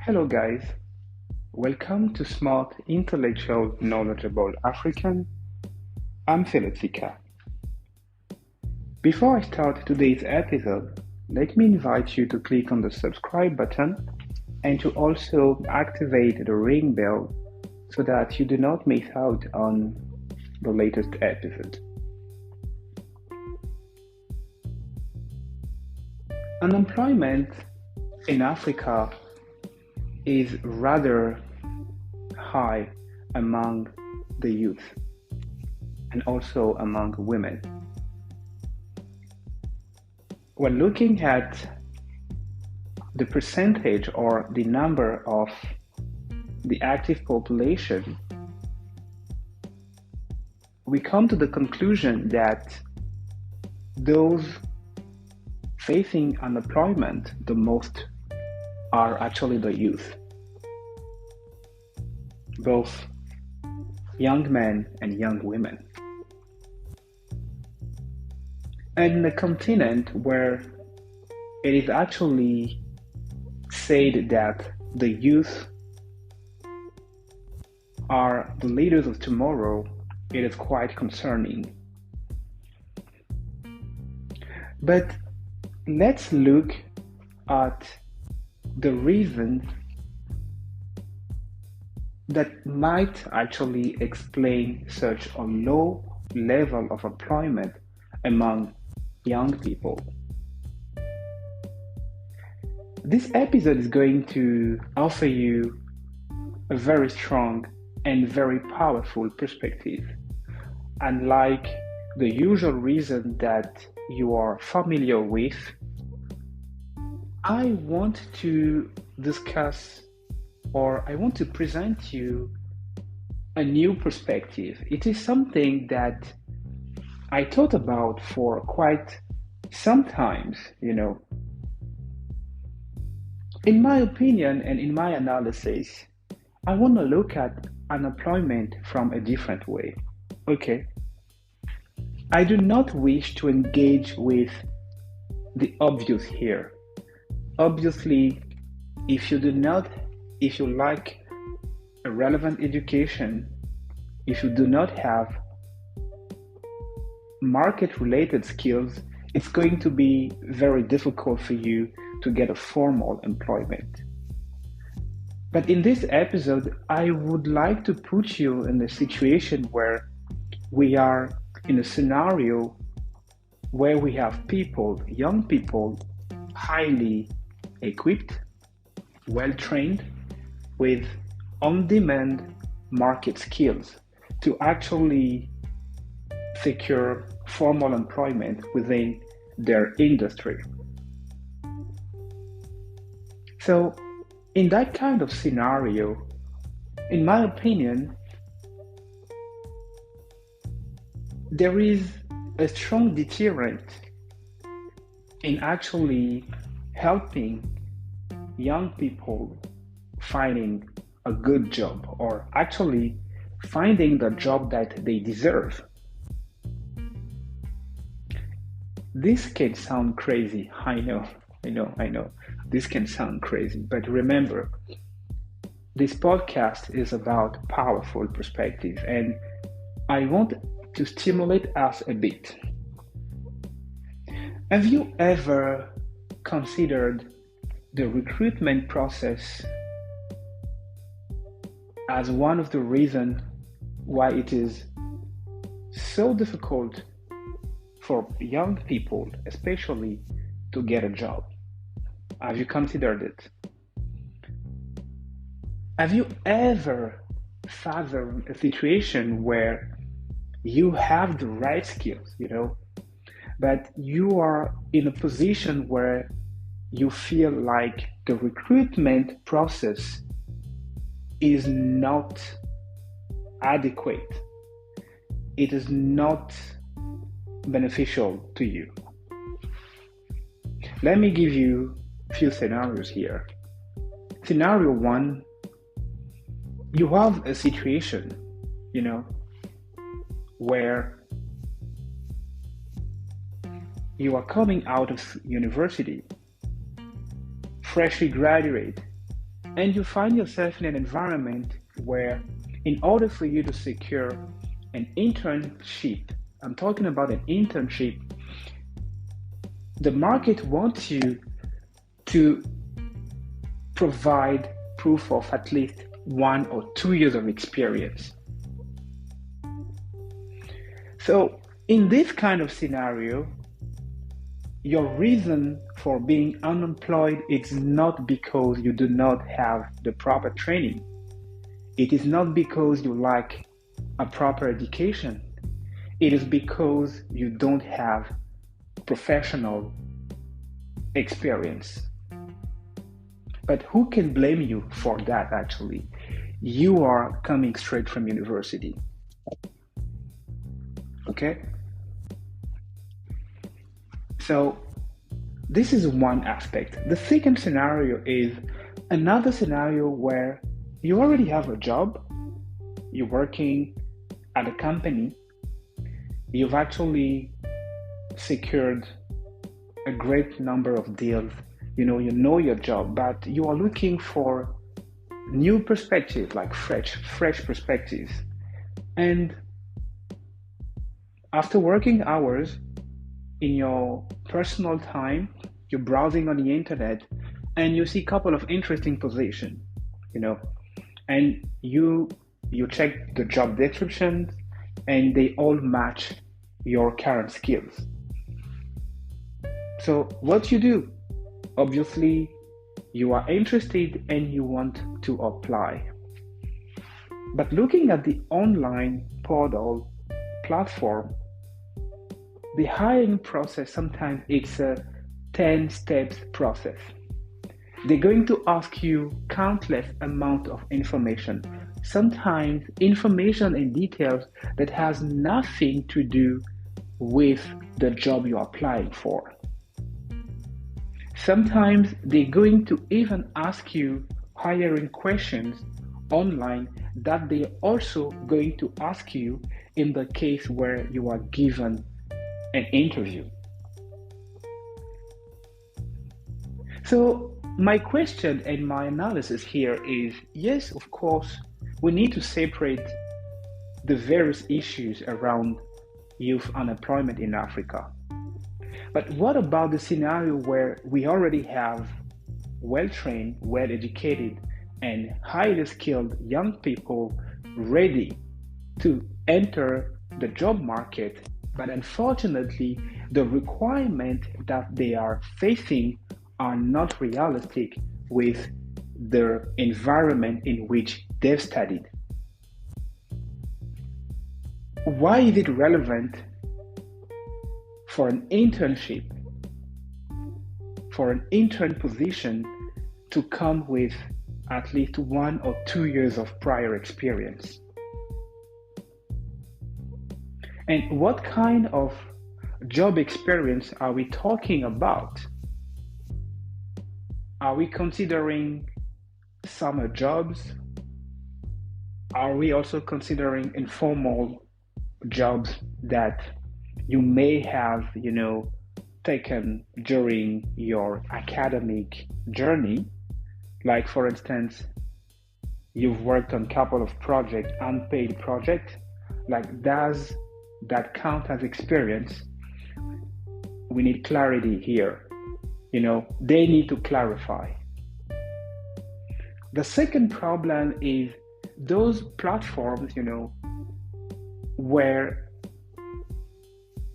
Hello guys, welcome to Smart, Intellectual, Knowledgeable African. I'm S.I.K.A. Before I start today's episode, let me invite you to click on the subscribe button and to also activate the ring bell so that you do not miss out on the latest episode. Unemployment in Africa is rather high among the youth and also among women. When looking at the percentage or the number of the active population, we come to the conclusion that those facing unemployment the most are actually the youth, both young men and young women. And in a continent where it is actually said that the youth are the leaders of tomorrow, it is quite concerning. But let's look at the reason that might actually explain such a low level of employment among young people. This episode is going to offer you a very strong and very powerful perspective, unlike the usual reason that you are familiar with. I want to discuss, or I want to present you a new perspective. It is something that I thought about for quite some time. In my opinion and in my analysis, I want to look at unemployment from a different way. Okay. I do not wish to engage with the obvious here. Obviously, if you lack a relevant education, if you do not have market-related skills, it's going to be very difficult for you to get a formal employment. But in this episode, I would like to put you in a situation where we are in a scenario where we have people, young people, highly equipped, well-trained, with on-demand market skills to actually secure formal employment within their industry. So, in that kind of scenario, in my opinion, there is a strong deterrent in actually helping young people finding a good job or actually finding the job that they deserve. This can sound crazy. I know. This can sound crazy, but remember, this podcast is about powerful perspective, and I want to stimulate us a bit. Have you ever considered the recruitment process as one of the reasons why it is so difficult for young people, especially, to get a job? Have you considered it? Have you ever fathomed a situation where you have the right skills, but you are in a position where you feel like the recruitment process is not adequate? It is not beneficial to you. Let me give you a few scenarios here. Scenario one, you have a situation, where you are coming out of university, freshly graduate, and you find yourself in an environment where, in order for you to secure an internship, I'm talking about an internship, the market wants you to provide proof of at least 1 or 2 years of experience. So, in this kind of scenario, your reason for being unemployed is not because you do not have the proper training. It is not because you lack a proper education. It is because you don't have professional experience. But who can blame you for that actually? You are coming straight from university. Okay? So this is one aspect. The second scenario is another scenario where you already have a job, you're working at a company, you've actually secured a great number of deals, you know your job, but you are looking for new perspectives, like fresh perspectives. And after working hours, in your personal time, you're browsing on the internet and you see a couple of interesting positions, and you check the job descriptions and they all match your current skills. So what you do, obviously, you are interested and you want to apply. But looking at the online portal platform, the hiring process sometimes it's a 10 steps process. They're going to ask you countless amount of information, sometimes information and details that has nothing to do with the job you're applying for. Sometimes they're going to even ask you hiring questions online that they're also going to ask you in the case where you are given an interview. So my question and my analysis here is, yes, of course, we need to separate the various issues around youth unemployment in Africa. But what about the scenario where we already have well-trained, well-educated, and highly skilled young people ready to enter the job market, but unfortunately, the requirements that they are facing are not realistic with the environment in which they've studied? Why is it relevant for an internship, for an intern position, to come with at least 1 or 2 years of prior experience? And what kind of job experience are we talking about? Are we considering summer jobs? Are we also considering informal jobs that you may have, taken during your academic journey? Like, for instance, you've worked on a couple of projects, unpaid projects. Like, does that count as experience? We need clarity here. They need to clarify. The second problem is those platforms, where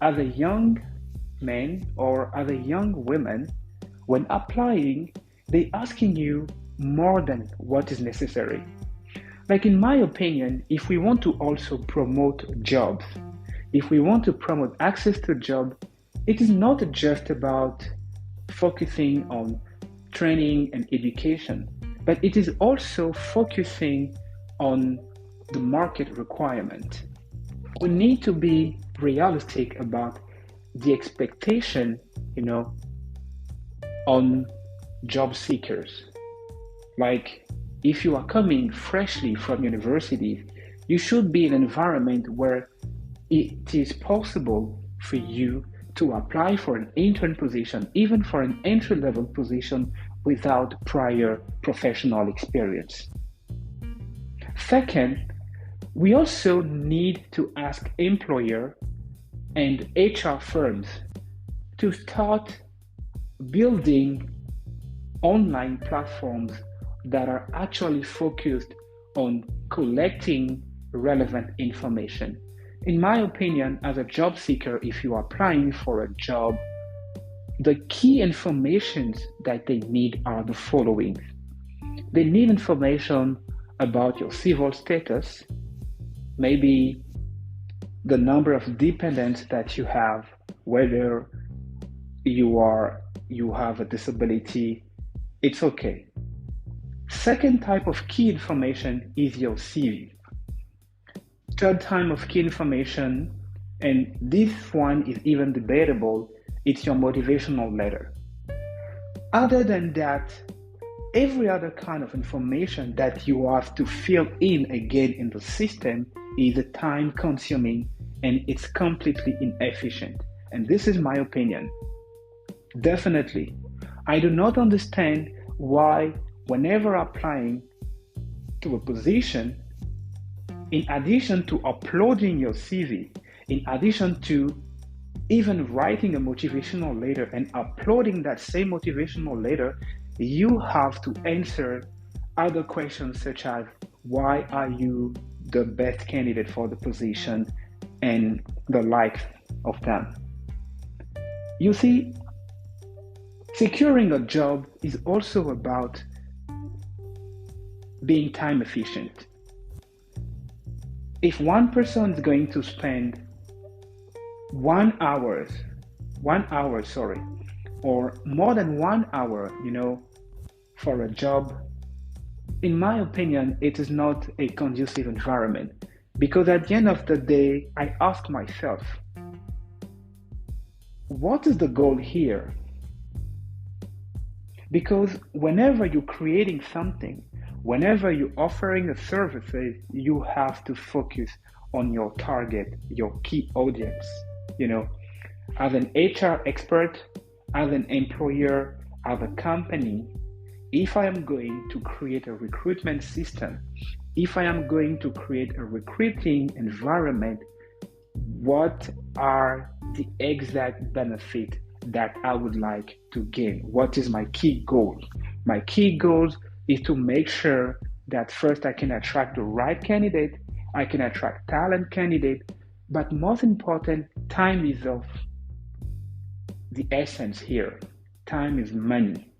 as a young man or as a young woman, when applying, they're asking you more than what is necessary. Like, in my opinion, if we want to also promote jobs, if we want to promote access to jobs, it is not just about focusing on training and education, but it is also focusing on the market requirement. We need to be realistic about the expectation, on job seekers. Like, if you are coming freshly from university, you should be in an environment where it is possible for you to apply for an intern position, even for an entry-level position, without prior professional experience. Second, we also need to ask employer and HR firms to start building online platforms that are actually focused on collecting relevant information. In my opinion, as a job seeker, if you are applying for a job, the key informations that they need are the following. They need information about your civil status, maybe the number of dependents that you have, whether you have a disability, it's okay. Second type of key information is your CV. Third type of key information, and this one is even debatable, it's your motivational letter. Other than that, every other kind of information that you have to fill in again in the system is time consuming and it's completely inefficient. And this is my opinion. Definitely, I do not understand why whenever applying to a position, in addition to uploading your CV, in addition to even writing a motivational letter and uploading that same motivational letter, you have to answer other questions such as why are you the best candidate for the position and the likes of them. You see, securing a job is also about being time efficient. If one person is going to spend 1 hour, or more than 1 hour, for a job, in my opinion, it is not a conducive environment. Because at the end of the day, I ask myself, what is the goal here? Because whenever you're creating something, whenever you're offering a service, you have to focus on your target, your key audience. As an HR expert, as an employer, as a company, if I am going to create a recruitment system, if I am going to create a recruiting environment, what are the exact benefits that I would like to gain? What is my key goal? My key goals is to make sure that first I can attract the right candidate, I can attract talent candidate, but most important, time is of the essence here. Time is money.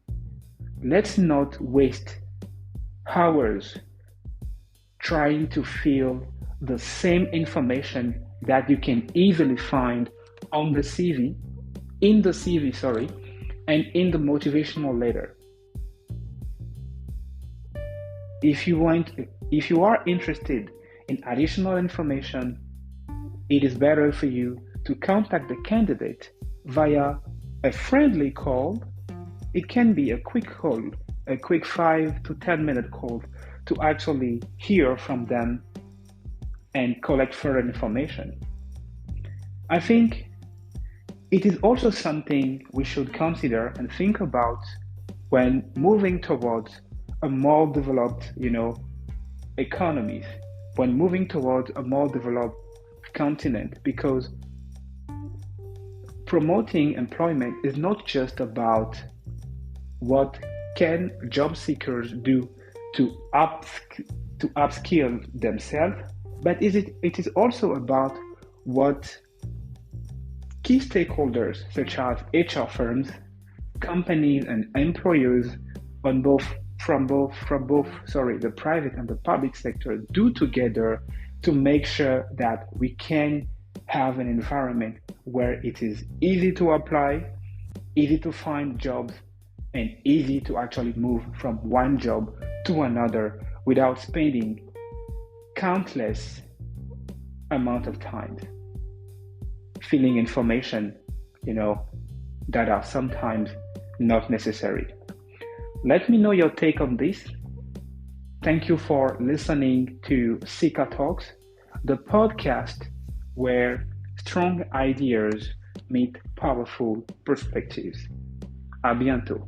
Let's not waste hours trying to fill the same information that you can easily find on the CV, and in the motivational letter. If you are interested in additional information, it is better for you to contact the candidate via a friendly call. It can be a quick call, a quick 5 to 10 minute call to actually hear from them and collect further information. I think it is also something we should consider and think about when moving towards a more developed, economies, when moving towards a more developed continent, because promoting employment is not just about what can job seekers do to upskill themselves, but it is also about what key stakeholders such as HR firms, companies, and employers from both the private and the public sector do together to make sure that we can have an environment where it is easy to apply, easy to find jobs, and easy to actually move from one job to another without spending countless amount of time filling information, that are sometimes not necessary. Let me know your take on this. Thank you for listening to S.I.K.A Talks, the podcast where strong ideas meet powerful perspectives. À bientôt.